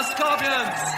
the Scorpions.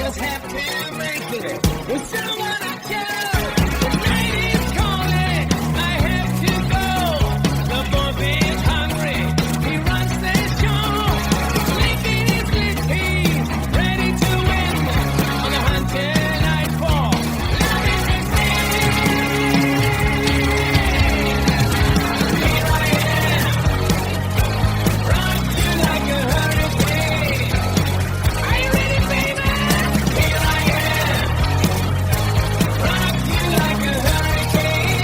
just have to make it with someone I chose. The night is calling, I have to go. The boy is hungry, he runs the show. Licking his lips, he's ready to win on the hunt till nightfall. Love is the same. Here I am, rock you like a hurricane. Are you ready, baby? Here I am, rock you like a hurricane.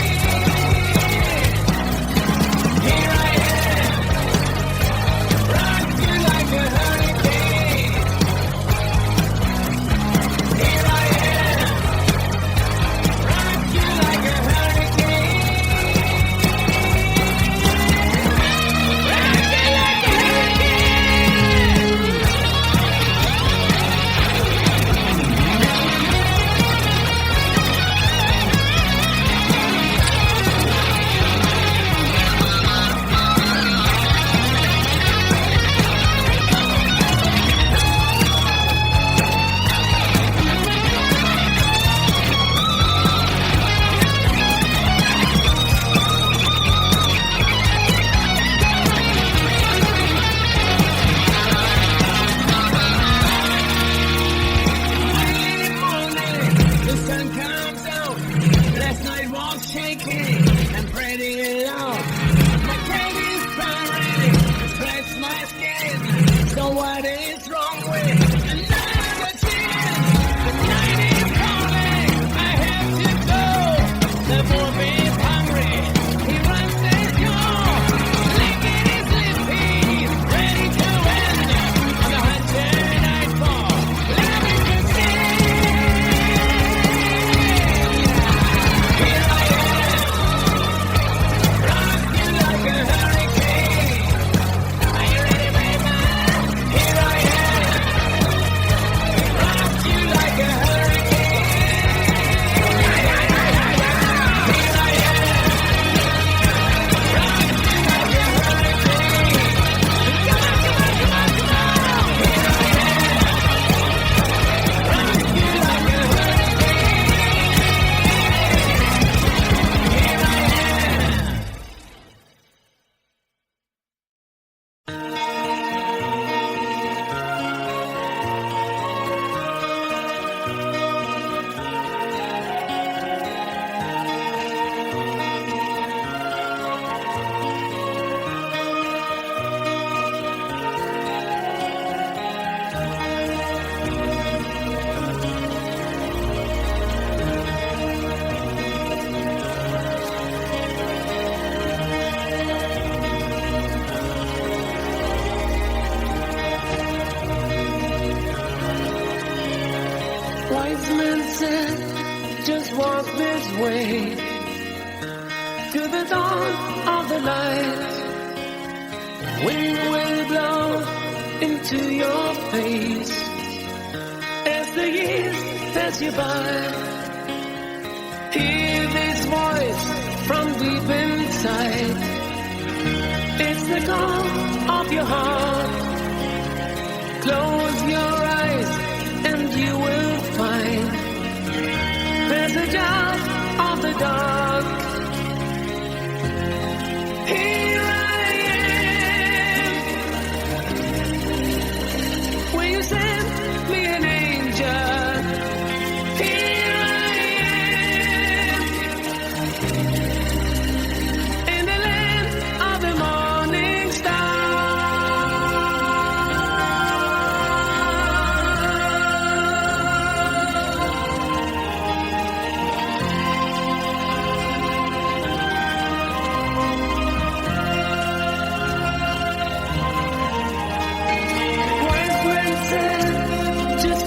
Here I am, rock you like a hurricane. Here I am, rock you like a hurricane. Rock you like a The sun comes out. Last night was shaking and pretty loud. My cat is crying, scratch my skin. So what is wrong with another chance? The night is calling, I have to go. The boy is hungry, he runs the show. Licking his lips, he's ready to win on the hunt till nightfall. Love is the same. Here I am, rock you like a hurricane. Are you ready, baby? Here I am, rock you like a hurricane. Here I am, rock you like a hurricane. Come on, come on, come on, come on. Here I am, rock you like a hurricane. Here I am. Wise men said, just walk this way to the dawn of the light. Wind will blow into your face as the years pass you by. Hear this voice from deep inside. It's the call of your heart. Close your eyes and you will find there's a job of the dark. Here I am. Will you send me an angel? Here I am. In the land of the morning star. Wise men said, just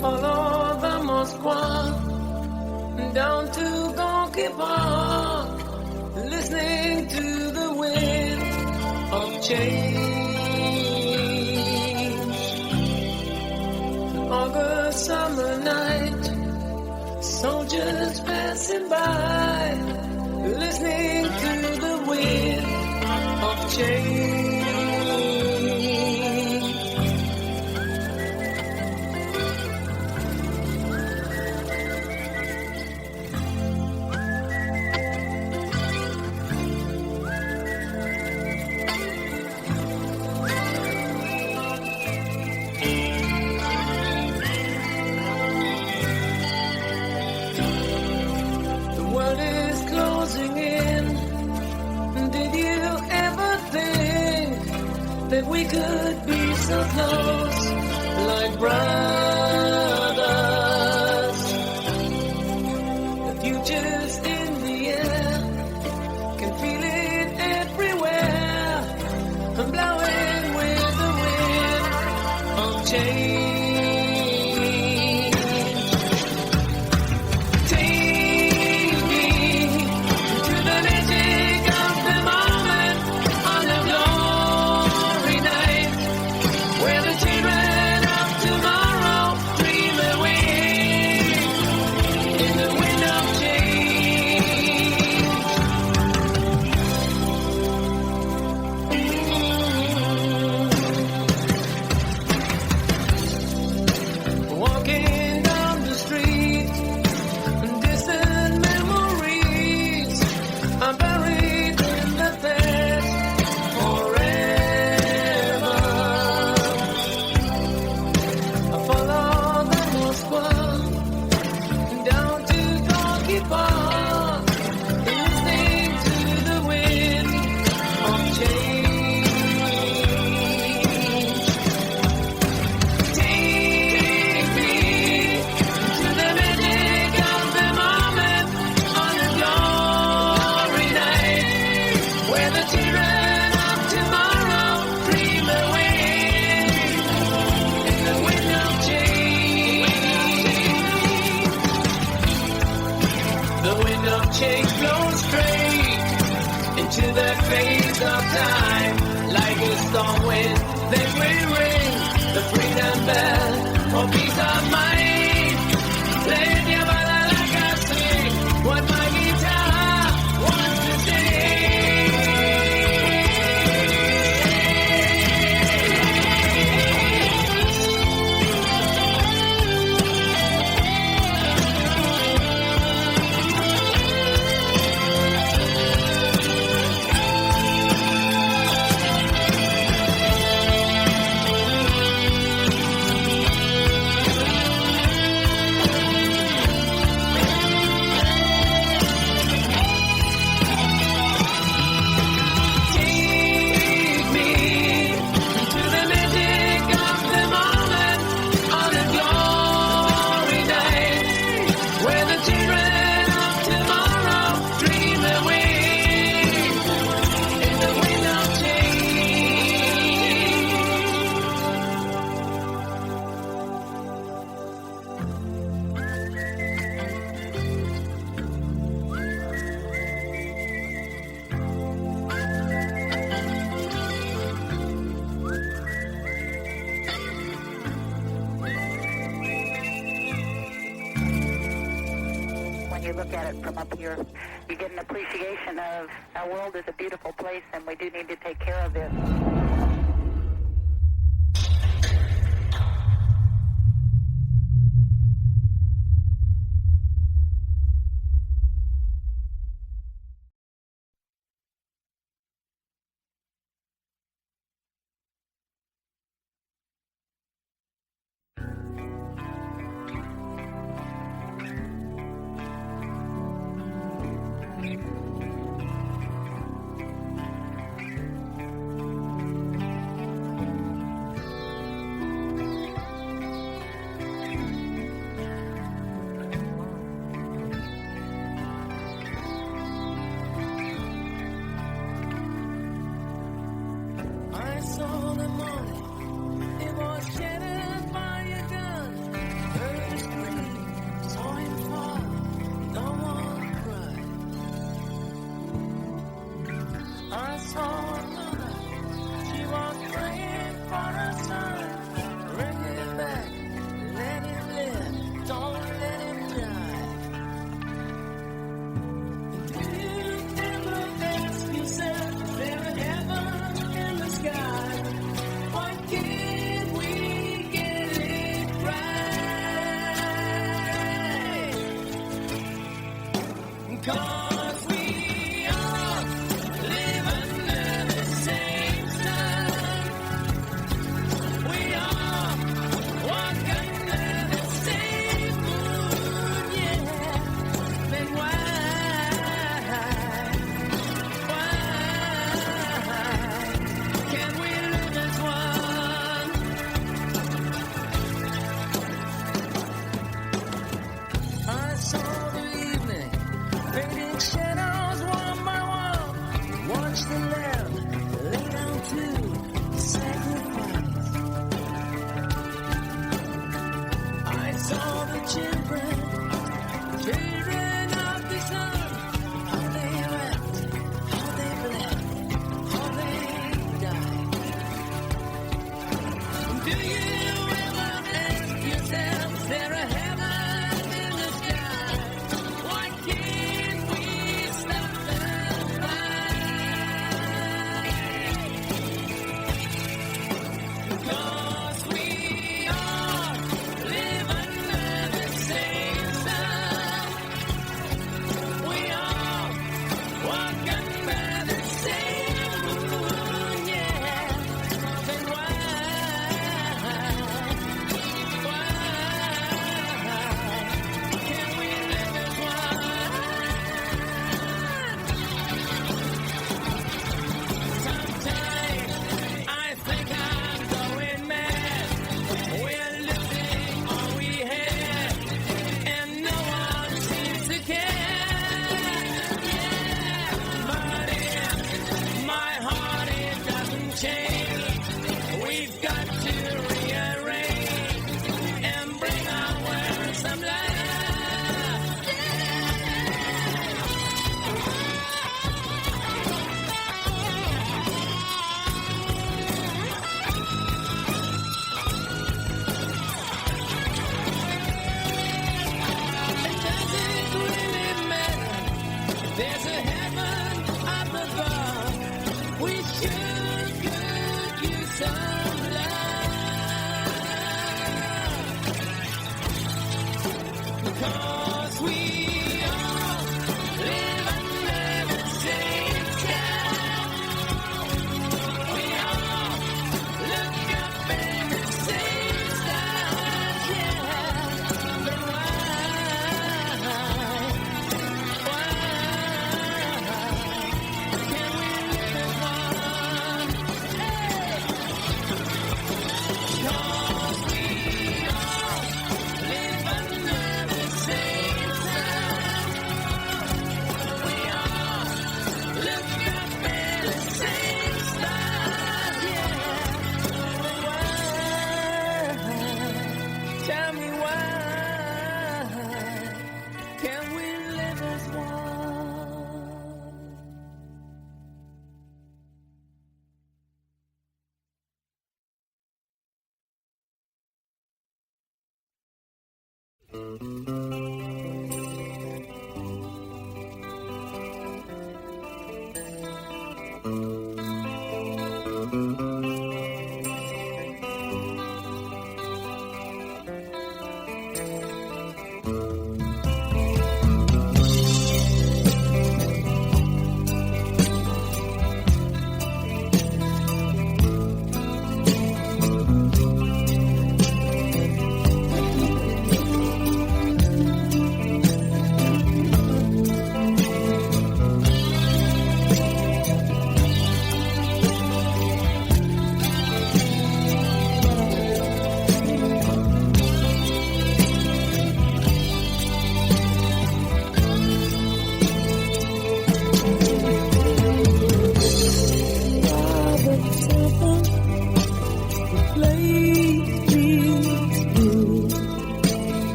Follow the Moskva down to Gonky Park, listening to the wind of change. August summer night, soldiers passing by, listening to the wind of change. That we could be so close, like brothers. The future's in the air, can feel it everywhere. I'm blowing with the wind of change. Take me to the magic of the moment on the glory night, where the children of tomorrow dream away in the wind of change. Walking down the street, distant memories are buried in the past forever. I follow the Moskva down to Gonky Park, listening to the wind of change. Take me to the magic of the moment on a glory night, where the children of tomorrow dream away in the wind of change. The wind of change blows straight into the face of time, like a storm wind that will ring the freedom bell for peace of mind. Play your balalaika, sing what my guitar wants to sing. Take me to the magic of the moment on a glory night, where the children of tomorrow dream away in the wind of change. When you look at it from up here, you get an appreciation of our world is a beautiful place and we do need to take care of it. There's a heaven up above. We sure could use some love. 'Cause we all live under the same sky. We all look up at the same stars, yeah. But why can we live as one? Hey! 'Cause we all live under the same sun. We all look up at the same stars, yeah. But why? Tell me why can we live as one?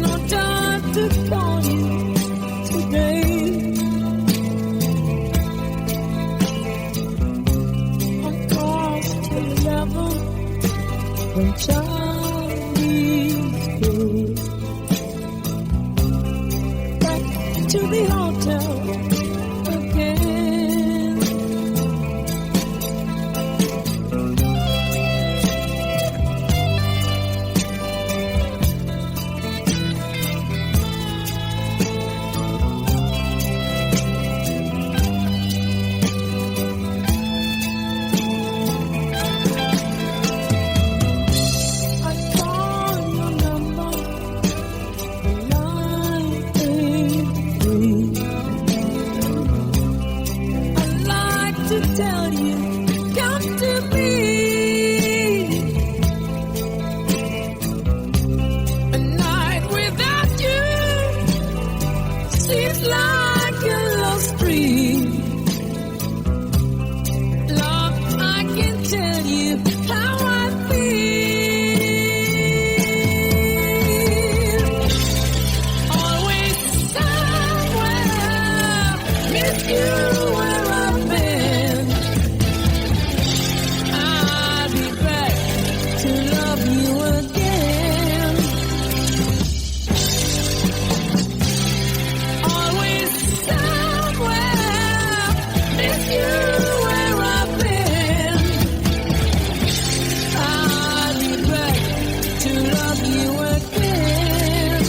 No time to call you today. I'm close to 11 when Charlie's through. Back to the hotel again. I call your number 983. I'd like to tell you, come to me. A night without you seems like a lost dream. Love, I can tell you how I feel. Always somewhere, miss you where I've been. I'll be back to love you again. Always somewhere, miss you where I've been. I'll be back to love you again.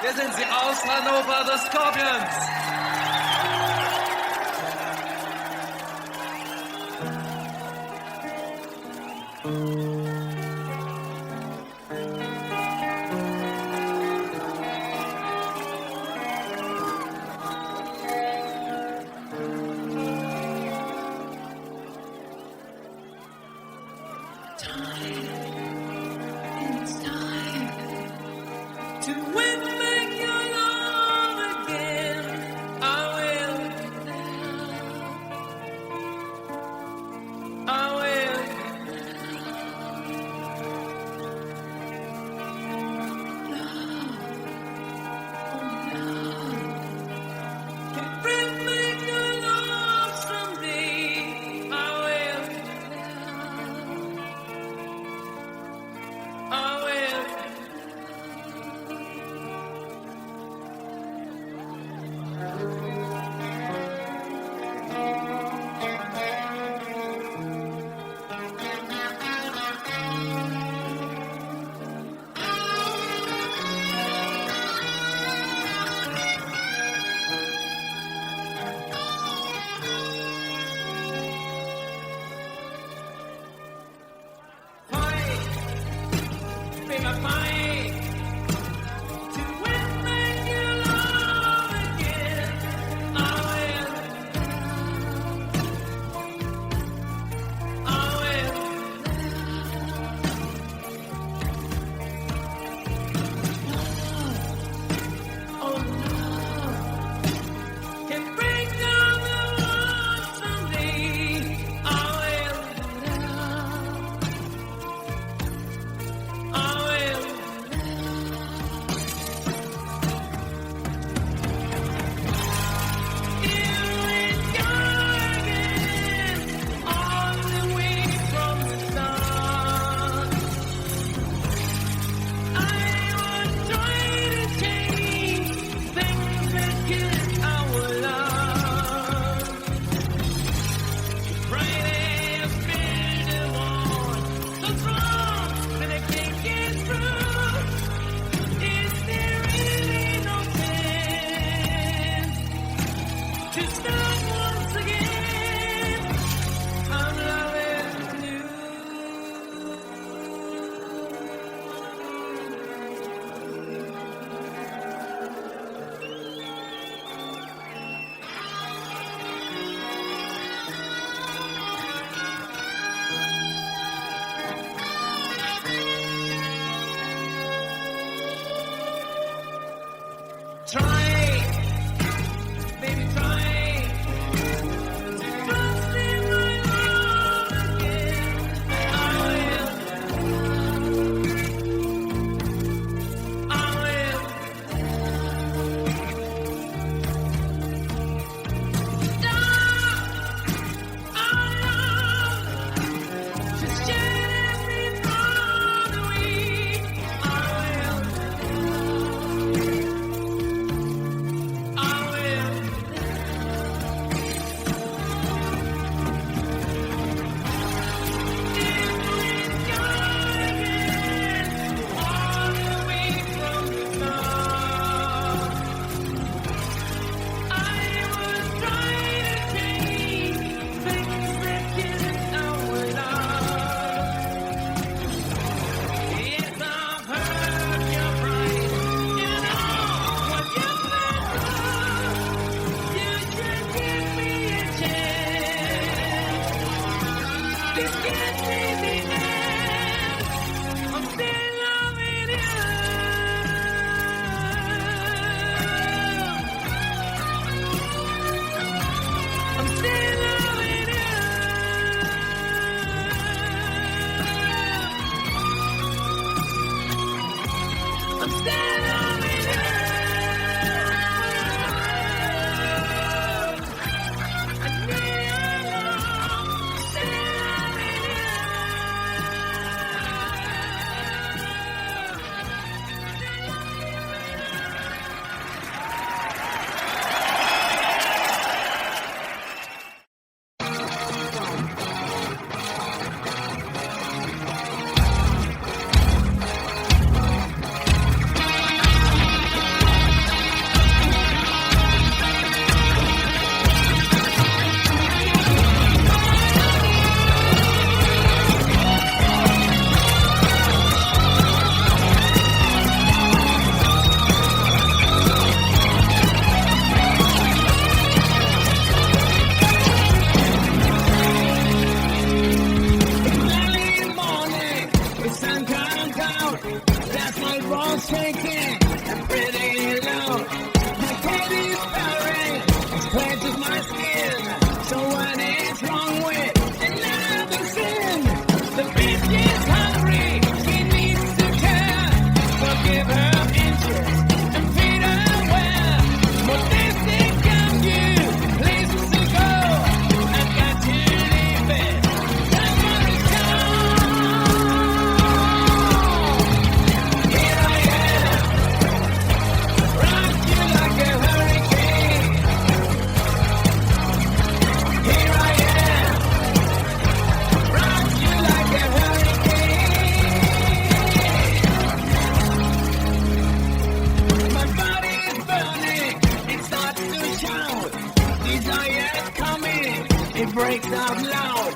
Wir sind sie aus Hannover, The Scorpions. shaking and pretty loud. My cat is purring, it scratches my skin. So what is wrong with another sin? The bitch is hungry, she needs to care. Forgive her inches and feed her well. But this thing comes you, places to go. I've got to leave it. That's what it's called. Here I am, rock you like a hurricane. Here I am, rock you like a hurricane. My body is burning, it starts to shout. Desire's coming, it breaks out loud.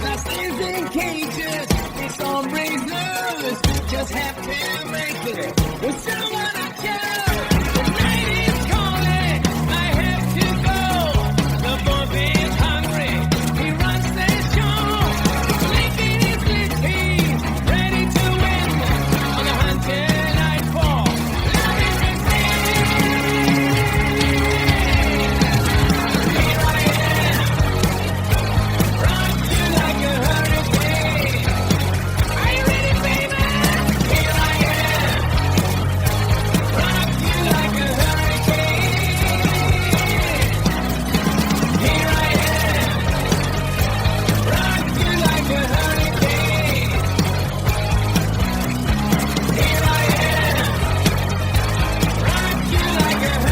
Last is in cages, it's all breaks loose. Just have to make it with someone I care. The night is calling, I have to go. The boy is hungry, he runs the show. Licking his lips, he's ready to win. On the hunt till nightfall, love is his name. Here I am, rock you like a hurricane. Are you ready, baby? Here I am, rock you like a hurricane. Here I am, rock you like a hurricane. Here I am, rock you like a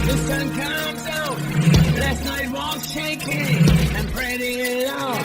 the sun comes out. Last night was shaking and pretty loud.